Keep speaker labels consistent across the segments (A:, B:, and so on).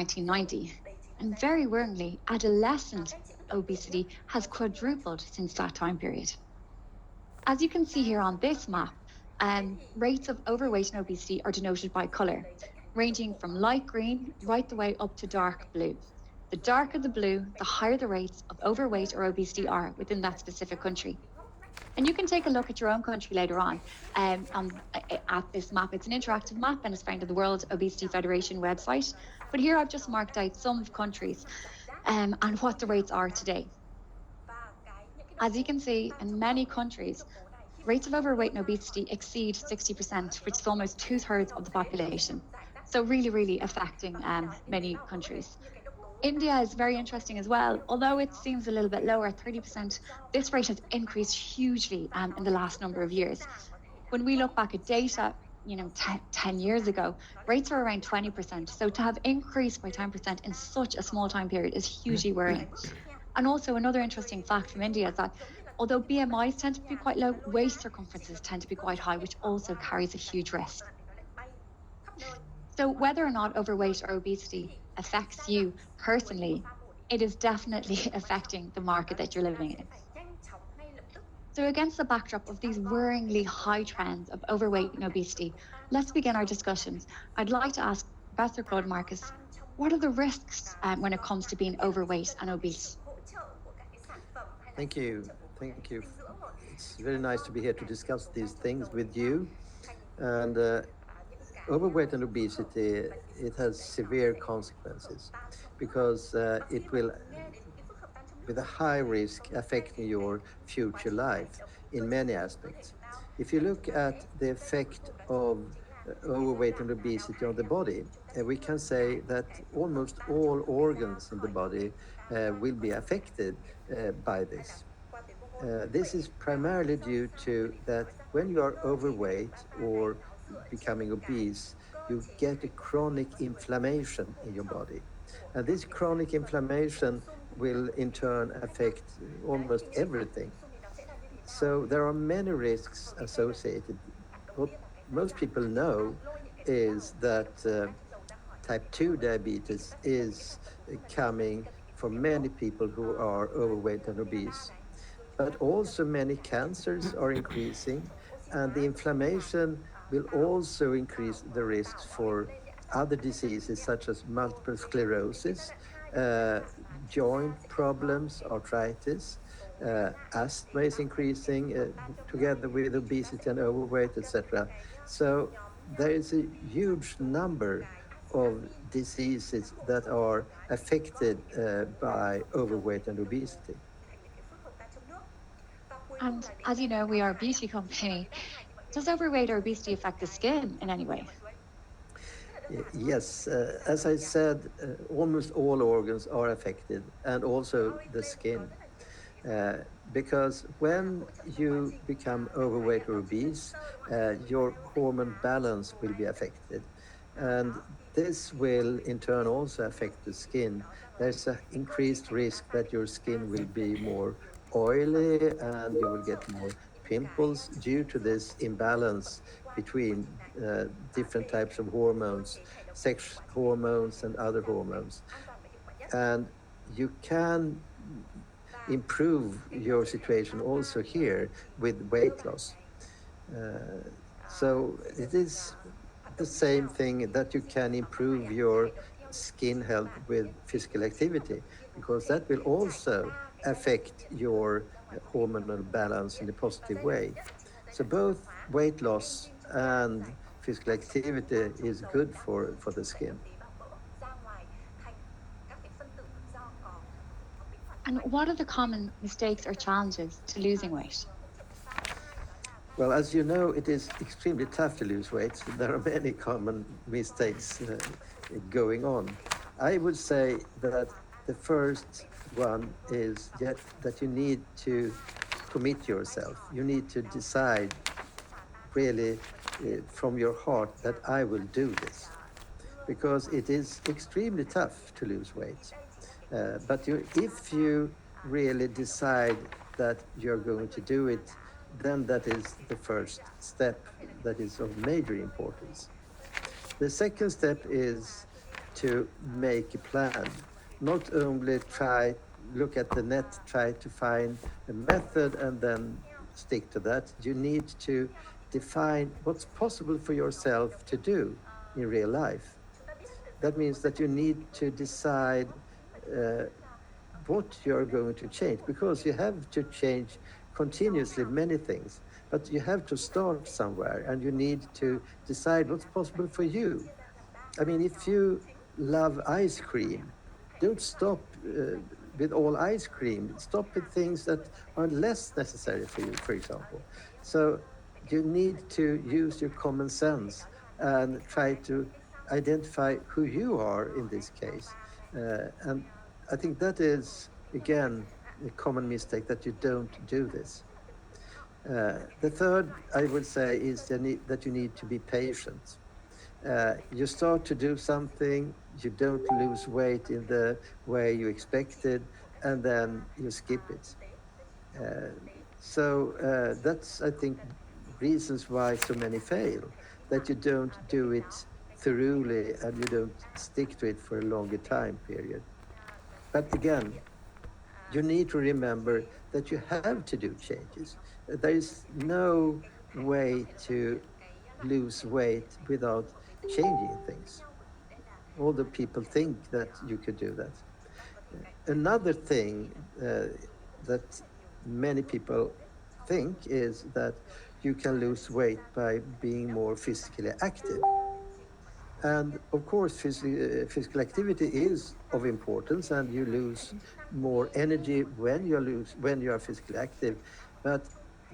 A: 1990. And very worryingly, adolescent obesity has quadrupled since that time period. As you can see here on this map, rates of overweight and obesity are denoted by colour, ranging from light green right the way up to dark blue. The darker the blue, the higher the rates of overweight or obesity are within that specific country. And you can take a look at your own country later at this map. It's an interactive map and it's found on the World Obesity Federation website. But here I've just marked out some countries and what the rates are today. As you can see, in many countries, rates of overweight and obesity exceed 60%, which is almost 2/3 of the population. So really, really affecting many countries. India is very interesting as well. Although it seems a little bit lower at 30%, this rate has increased hugely in the last number of years. When we look back at data, 10 years ago, rates were around 20%. So to have increased by 10% in such a small time period is hugely worrying. And also another interesting fact from India is that although BMIs tend to be quite low, waist circumferences tend to be quite high, which also carries a huge risk. So whether or not overweight or obesity affects you personally, it is definitely affecting the market that you're living in. So against the backdrop of these worryingly high trends of overweight and obesity, let's begin our discussions. I'd like to ask Professor Claude Marcus, what are the risks when it comes to being overweight and obese?
B: Thank you. Thank you. It's very nice to be here to discuss these things with you. And overweight and obesity, it has severe consequences because it will, with a high risk, affect your future life in many aspects. If you look at the effect of overweight and obesity on the body, we can say that almost all organs in the body will be affected by this. This is primarily due to that when you are overweight or becoming obese, you get a chronic inflammation in your body. And this chronic inflammation will in turn affect almost everything. So there are many risks associated. What most people know is that type 2 diabetes is coming for many people who are overweight and obese. But also many cancers are increasing, and the inflammation will also increase the risks for other diseases such as multiple sclerosis, joint problems, arthritis, asthma is increasing together with obesity and overweight, etc. So there is a huge number of diseases that are affected by overweight and obesity.
A: And as you know, we are a beauty company. Does overweight or obesity affect the skin in any way?
B: Yes, as I said, almost all organs are affected, and also the skin. Because when you become overweight or obese, your hormone balance will be affected. And this will in turn also affect the skin. There's an increased risk that your skin will be more oily and you will get more pimples due to this imbalance between different types of hormones, sex hormones and other hormones. And you can improve your situation also here with weight loss. So it is the same thing that you can improve your skin health with physical activity, because that will also affect your hormonal balance in a positive way. So both weight loss and physical activity is good for the skin.
A: And what are the common mistakes or challenges to losing weight?
B: Well, as you know, it is extremely tough to lose weight. So there are many common mistakes going on. I would say that the first one is that you need to commit yourself. You need to decide really from your heart that I will do this. Because it is extremely tough to lose weight. But if you really decide that you're going to do it, then that is the first step that is of major importance. The second step is to make a plan, not only look at the net, try to find a method and then stick to that. You need to define what's possible for yourself to do in real life. That means that you need to decide uh, what you're going to change, because you have to change continuously many things, but you have to start somewhere and you need to decide what's possible for you. I mean, if you love ice cream, don't stop with all ice cream. Stop with things that are less necessary for you, for example. So you need to use your common sense and try to identify who you are in this case. And I think that is, again, a common mistake, that you don't do this. The third, I would say, is that you need to be patient. You start to do something, you don't lose weight in the way you expected, and then you skip it. Uh, that's, I think, reasons why so many fail, that you don't do it thoroughly and you don't stick to it for a longer time period. But again, you need to remember that you have to do changes. There is no way to lose weight without changing things. Although people think that you could do that. Another thing that many people think is that you can lose weight by being more physically active. And of course, physical activity is of importance, and you lose more energy when you are physically active. But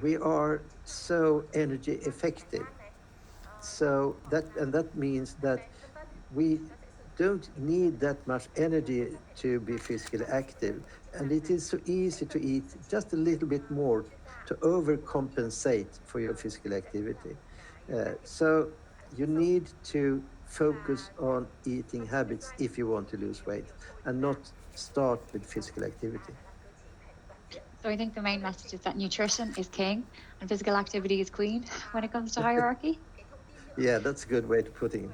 B: we are so energy effective. So that means that we don't need that much energy to be physically active, and it is so easy to eat just a little bit more to overcompensate for your physical activity. So you need to focus on eating habits if you want to lose weight, and not start with physical activity.
A: So I think the main message is that nutrition is king and physical activity is queen when it comes to hierarchy.
B: Yeah, that's a good way to put it.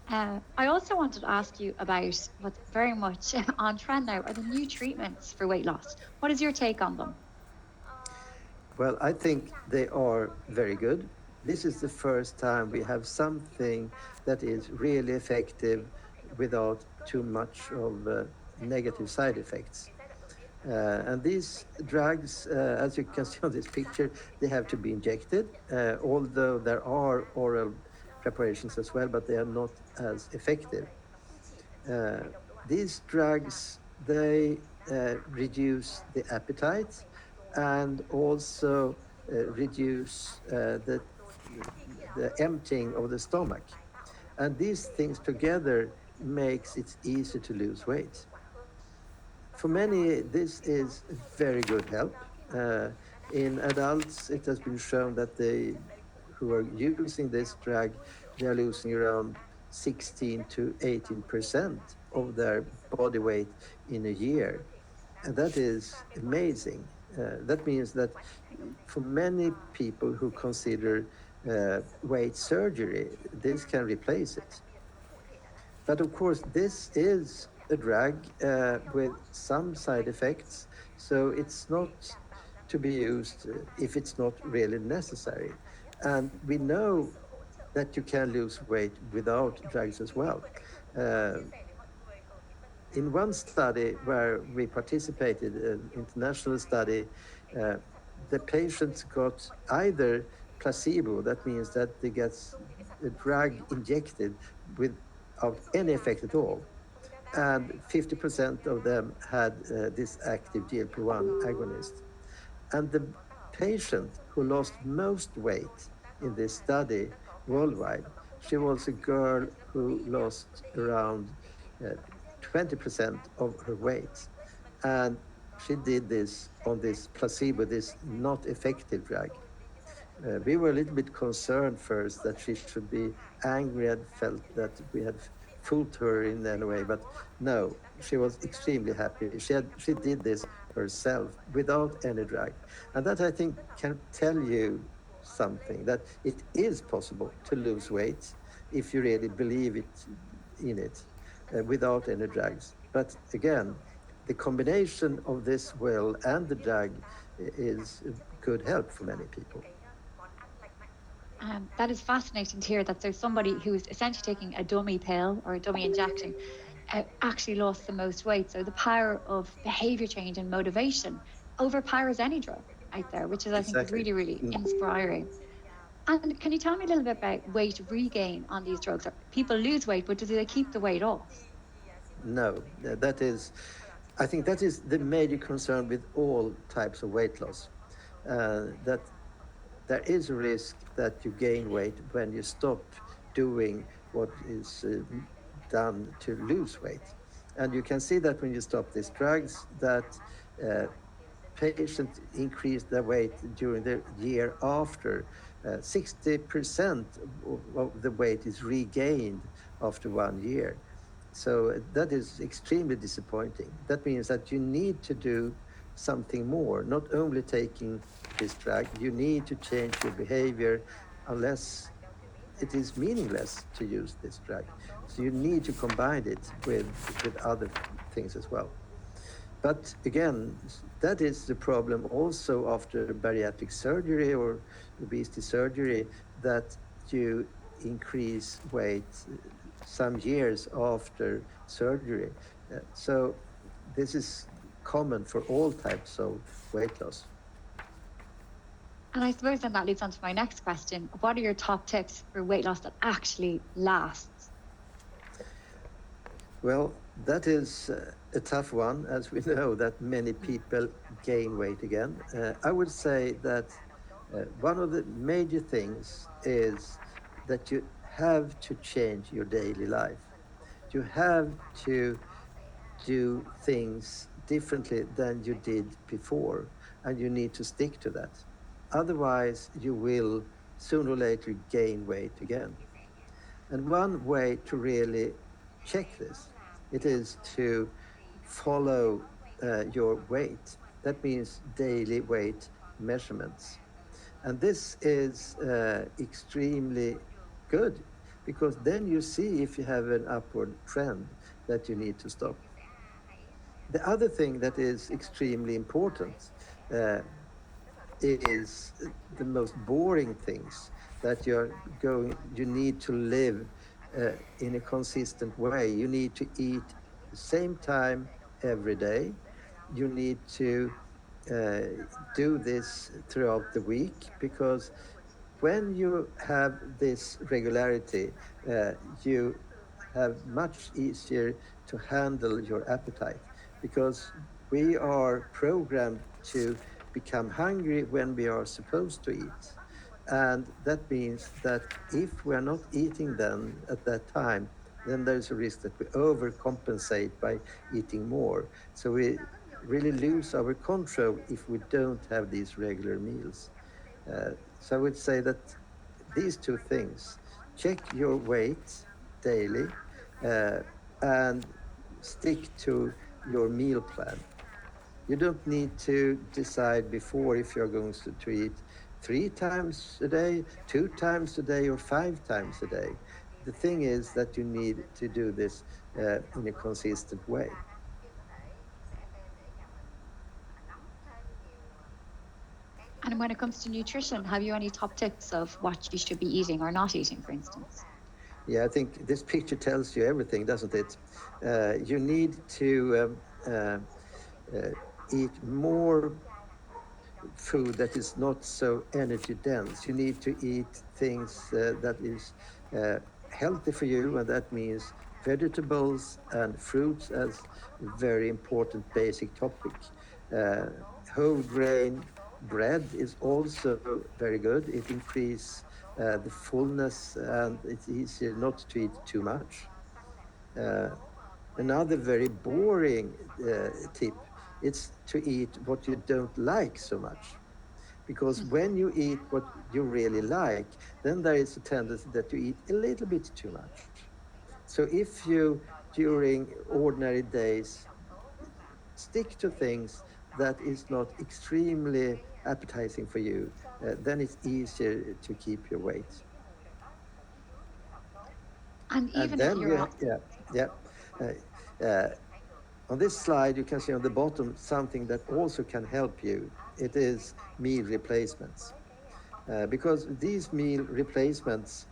A: I also wanted to ask you about what's very much on trend now are the new treatments for weight loss. What is your take on them?
B: Well, I think they are very good. This is the first time we have something that is really effective without too much of negative side effects. And these drugs, as you can see on this picture, they have to be injected, although there are oral preparations as well, but they are not as effective. Uh, these drugs, they reduce the appetite and also reduce the emptying of the stomach. And these things together makes it easy to lose weight. For many, this is a very good help. In adults, it has been shown that they who are using this drug, they are losing around 16 to 18% of their body weight in a year. And that is amazing. That means that for many people who consider weight surgery, this can replace it. But of course, this is a drug with some side effects, so it's not to be used if it's not really necessary. And we know that you can lose weight without drugs as well. Uh, in one study where we participated, an international study, uh, the patients got either placebo, that means that they get a drug injected without any effect at all, and 50% of them had this active GLP-1 agonist. And the patient who lost most weight in this study worldwide, she was a girl who lost around 20% of her weight. And she did this on this placebo, this not effective drug. We were a little bit concerned first that she should be angry and felt that we had fooled her in any way, but no, she was extremely happy. She did this herself without any drug, and that, I think, can tell you something, that it is possible to lose weight if you really believe in it. without any drugs. But again, the combination of this will and the drug is good help for many people.
A: That is fascinating to hear that there's somebody who's essentially taking a dummy pill or a dummy injection actually lost the most weight. So the power of behavior change and motivation overpowers any drug out there, which is, I think,
B: Exactly.
A: really, really inspiring. And can you tell me a little bit about weight regain on these drugs? People lose weight, but do they keep the weight off?
B: No, that is, I think that is the major concern with all types of weight loss. That there is a risk that you gain weight when you stop doing what is done to lose weight. And you can see that when you stop these drugs, that uh, patients increase their weight during the year after. 60% of the weight is regained after 1 year. So that is extremely disappointing. That means that you need to do something more, not only taking this drug, you need to change your behavior unless it is meaningless to use this drug. So you need to combine it with other things as well. But again, that is the problem also after bariatric surgery or obesity surgery, that you increase weight some years after surgery. So this is common for all types of weight loss.
A: And I suppose then that leads on to my next question. What are your top tips for weight loss that actually lasts?
B: Well, that is a tough one, as we know that many people gain weight again. I would say that one of the major things is that you have to change your daily life. You have to do things differently than you did before, and you need to stick to that. Otherwise, you will sooner or later gain weight again. And one way to really check this, it is to follow your weight. That means daily weight measurements. And this is extremely good because then you see if you have an upward trend that you need to stop. The other thing that is extremely important uh, is the most boring things that you need to live in a consistent way. You need to eat the same time every day. You need to uh, do this throughout the week because when you have this regularity, you have much easier to handle your appetite because we are programmed to become hungry when we are supposed to eat. And that means that if we are not eating then at that time, then there's a risk that we overcompensate by eating more. So we really lose our control if we don't have these regular meals. So I would say that these two things, check your weight daily uh, and stick to your meal plan. You don't need to decide before if you're going to eat 3 times a day, 2 times a day, or 5 times a day. The thing is that you need to do this in a consistent way.
A: And when it comes to nutrition, have you any top tips of what you should be eating or not eating, for instance?
B: Yeah, I think this picture tells you everything, doesn't it? You need to uh, eat more food that is not so energy dense. You need to eat things that is uh, healthy for you, and that means vegetables and fruits as a very important basic topic. Uh, Whole grain bread is also very good. It increases the fullness, and it's easier not to eat too much. Uh, Another very boring tip is to eat what you don't like so much. Because when you eat what you really like, then there is a tendency that you eat a little bit too much. So if you, during ordinary days, stick to things that is not extremely appetizing for you, then it's easier to keep your weight.
A: And
B: And
A: even if
B: then
A: you're
B: you,
A: on,
B: yeah, yeah. On this slide, you can see on the bottom something that also can help you. It is meal replacements. Because these meal replacements,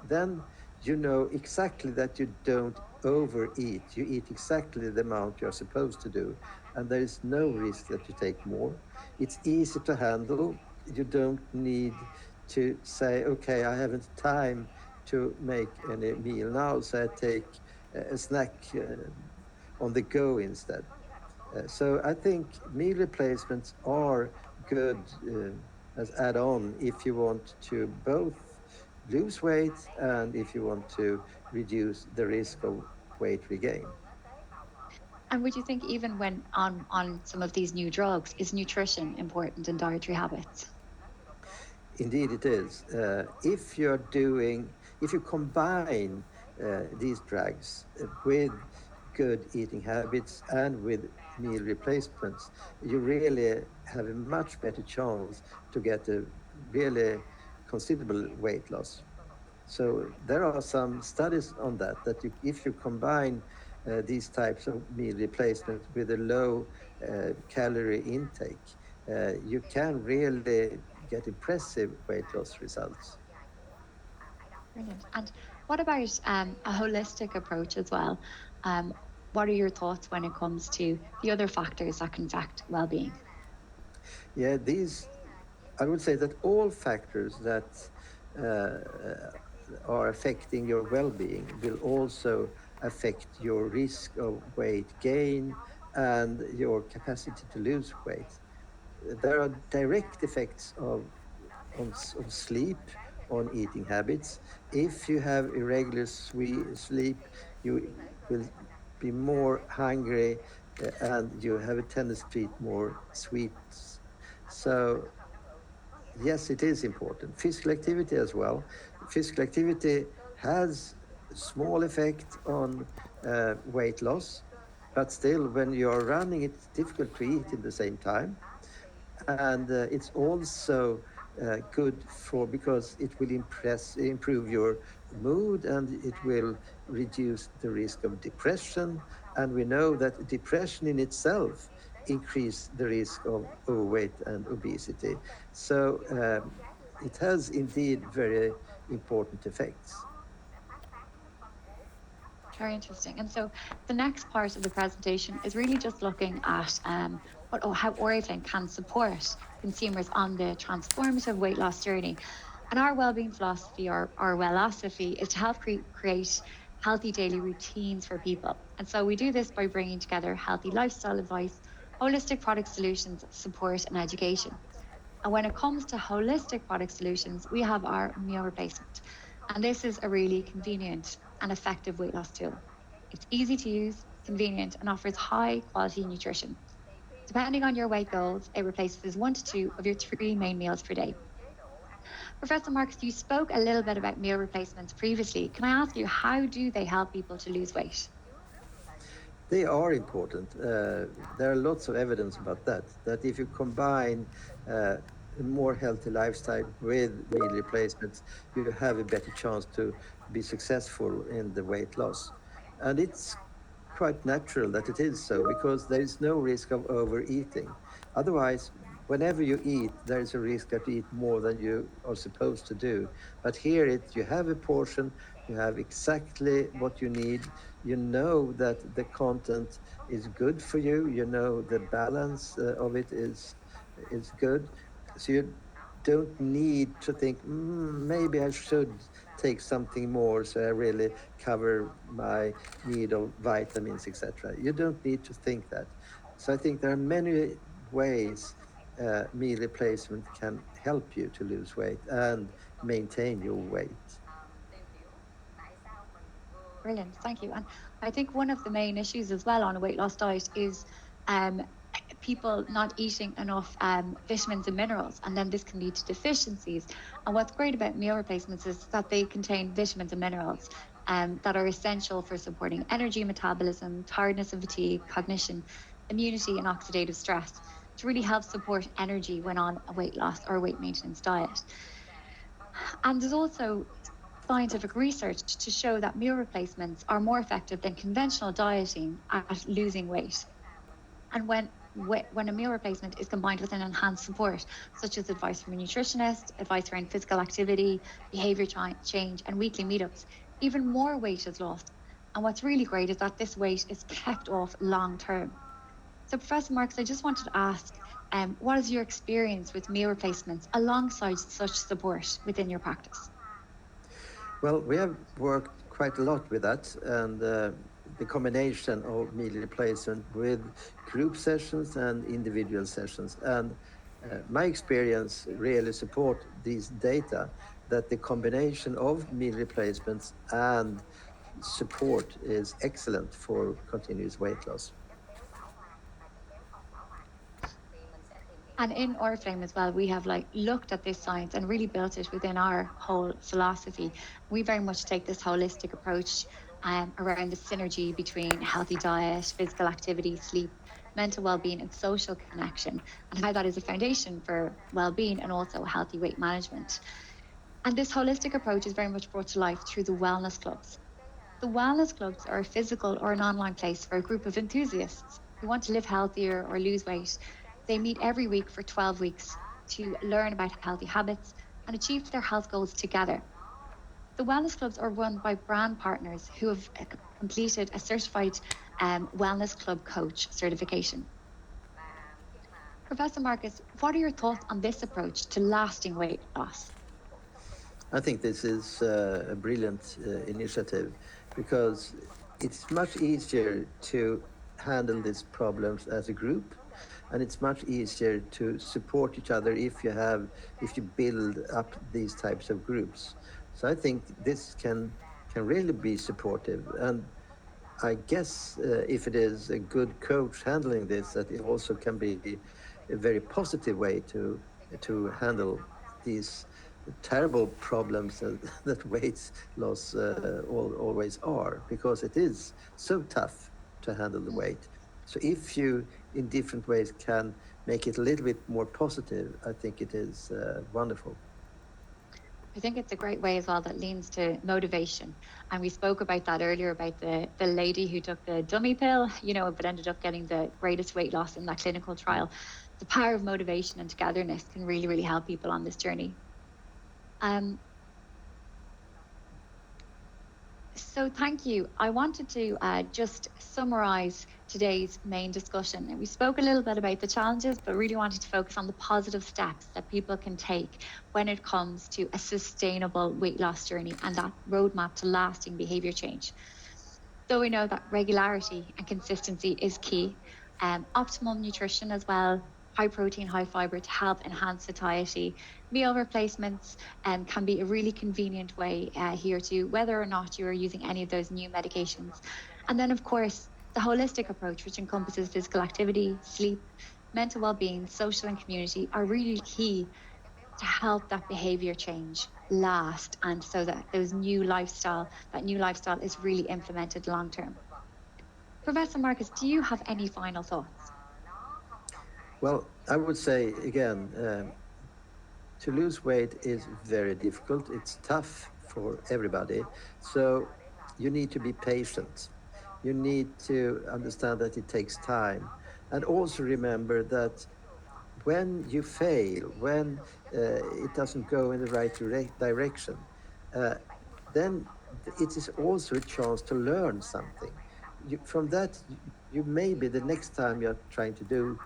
B: then you know exactly that you don't overeat. You eat exactly the amount you're supposed to do, and there is no risk that you take more. It's easy to handle. You don't need to say, okay, I haven't time to make any meal now, so I take a snack on the go instead. So I think meal replacements are good as add-on if you want to both lose weight and if you want to reduce the risk of weight regain.
A: And would you think even when on some of these new drugs, is nutrition important in dietary habits?
B: Indeed, it is. If you combine these drugs with good eating habits and with meal replacements, you really have a much better chance to get a really considerable weight loss. So there are some studies on that, if you combine these types of meal replacements with a low calorie intake, you can really get impressive weight loss results.
A: Brilliant. And what about a holistic approach as well? Um, what are your thoughts when it comes to the other factors that can affect well-being?
B: Yeah, I would say that all factors that uh, are affecting your well-being will also affect your risk of weight gain and your capacity to lose weight. There are direct effects of sleep on eating habits. If you have irregular sleep, you will be more hungry and you have a tendency to eat more sweets. So yes, it is important. Physical activity as well. Physical activity has small effect on weight loss, but still, when you are running, it's difficult to eat in the same time, and it's also good for because it will improve your mood and it will reduce the risk of depression, and we know that depression in itself increase the risk of overweight and obesity. So it has indeed very important effects.
A: Very interesting. And so the next part of the presentation is really just looking at how Oriflame can support consumers on the transformative weight loss journey. And our wellbeing philosophy, our philosophy, is to help create healthy daily routines for people. And so we do this by bringing together healthy lifestyle advice, holistic product solutions, support, and education. And when it comes to holistic product solutions, we have our meal replacement. And this is a really convenient and effective weight loss tool. It's easy to use, convenient, and offers high quality nutrition. Depending on your weight goals, it replaces 1 to 2 of your 3 main meals per day. Professor Marks, you spoke a little bit about meal replacements previously. Can I ask you, how do they help people to lose weight?
B: They are important. There are lots of evidence about that. That if you combine a more healthy lifestyle with meal replacements, you have a better chance to be successful in the weight loss. And it's quite natural that it is so because there is no risk of overeating. Otherwise, whenever you eat, there is a risk that you eat more than you are supposed to do. But here, you have a portion, you have exactly what you need. You know that the content is good for you. You know the balance of it is good. So you don't need to think, maybe I should take something more so I really cover my need of vitamins, etc. You don't need to think that. So I think there are many ways meal replacement can help you to lose weight and maintain your weight.
A: Brilliant, thank you. And I think one of the main issues as well on a weight loss diet is um, people not eating enough vitamins and minerals, and then this can lead to deficiencies. And what's great about meal replacements is that they contain vitamins and minerals that are essential for supporting energy, metabolism, tiredness and fatigue, cognition, immunity, and oxidative stress to really help support energy when on a weight loss or weight maintenance diet. And there's also scientific research to show that meal replacements are more effective than conventional dieting at losing weight. And when a meal replacement is combined with an enhanced support, such as advice from a nutritionist, advice around physical activity, behavior change, and weekly meetups, even more weight is lost. And what's really great is that this weight is kept off long term. So, Professor Marks, I just wanted to ask, what is your experience with meal replacements alongside such support within your practice?
B: Well, we have worked quite a lot with that, and the combination of meal replacement with group sessions and individual sessions. And my experience really support these data that the combination of meal replacements and support is excellent for continuous weight loss.
A: And in Oriflame as well, we have looked at this science and really built it within our whole philosophy. We very much take this holistic approach around the synergy between healthy diet, physical activity, sleep, mental well-being, and social connection, and how that is a foundation for well-being and also healthy weight management. And this holistic approach is very much brought to life through the wellness clubs. The wellness clubs are a physical or an online place for a group of enthusiasts who want to live healthier or lose weight. They meet every week for 12 weeks to learn about healthy habits and achieve their health goals together. The wellness clubs are run by brand partners who have completed a certified wellness club coach certification. Professor Marcus, what are your thoughts on this approach to lasting weight loss?
B: I think this is a brilliant initiative because it's much easier to handle these problems as a group, and it's much easier to support each other if you build up these types of groups. So I think this can really be supportive, and I guess if it is a good coach handling this, that it also can be a very positive way to handle these terrible problems that weight loss always are, because it is so tough to handle the weight. So if you in different ways can make it a little bit more positive, I think it is wonderful.
A: I think it's a great way as well that leans to motivation. And we spoke about that earlier about the lady who took the dummy pill, but ended up getting the greatest weight loss in that clinical trial. The power of motivation and togetherness can really, really help people on this journey. So thank you. I wanted to just summarize today's main discussion. And we spoke a little bit about the challenges, but really wanted to focus on the positive steps that people can take when it comes to a sustainable weight loss journey and that roadmap to lasting behavior change. So we know that regularity and consistency is key. Optimal nutrition as well, high protein, high fiber to help enhance satiety. Meal replacements can be a really convenient way here too, whether or not you are using any of those new medications. And then, of course, the holistic approach, which encompasses physical activity, sleep, mental well-being, social and community, are really key to help that behavior change last, and so that that new lifestyle is really implemented long term. Professor Marcus, do you have any final thoughts?
B: Well, I would say again, to lose weight is very difficult. It's tough for everybody. So you need to be patient. You need to understand that it takes time. And also remember that when you fail, when it doesn't go in the right direction, then it is also a chance to learn something. From that, you maybe the next time you're trying to do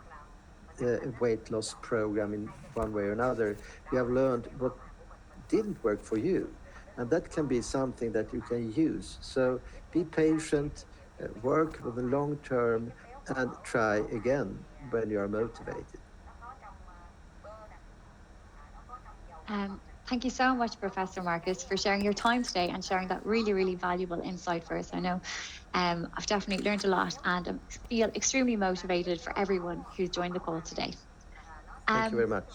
B: a weight loss program in one way or another, you have learned what didn't work for you. And that can be something that you can use. So be patient, work with the long term, and try again when you are motivated.
A: Thank you so much, Professor Marcus, for sharing your time today and sharing that really, really valuable insight for us. I know I've definitely learned a lot and feel extremely motivated for everyone who's joined the call today.
B: Thank you very much.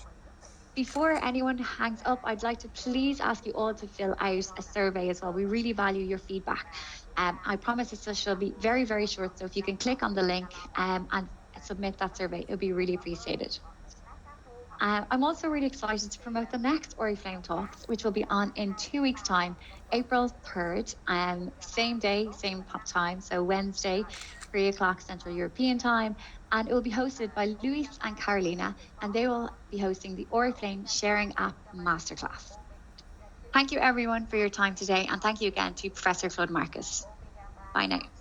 A: Before anyone hangs up, I'd like to please ask you all to fill out a survey as well. We really value your feedback. I promise this shall be very, very short. So if you can click on the link and submit that survey, it would be really appreciated. I'm also really excited to promote the next Oriflame Talks, which will be on in 2 weeks' time, April 3rd, same day, same time, so Wednesday, 3 o'clock Central European Time. And it will be hosted by Luis and Carolina, and they will be hosting the Oriflame Sharing App Masterclass. Thank you everyone for your time today, and thank you again to Professor Claude Marcus. Bye now.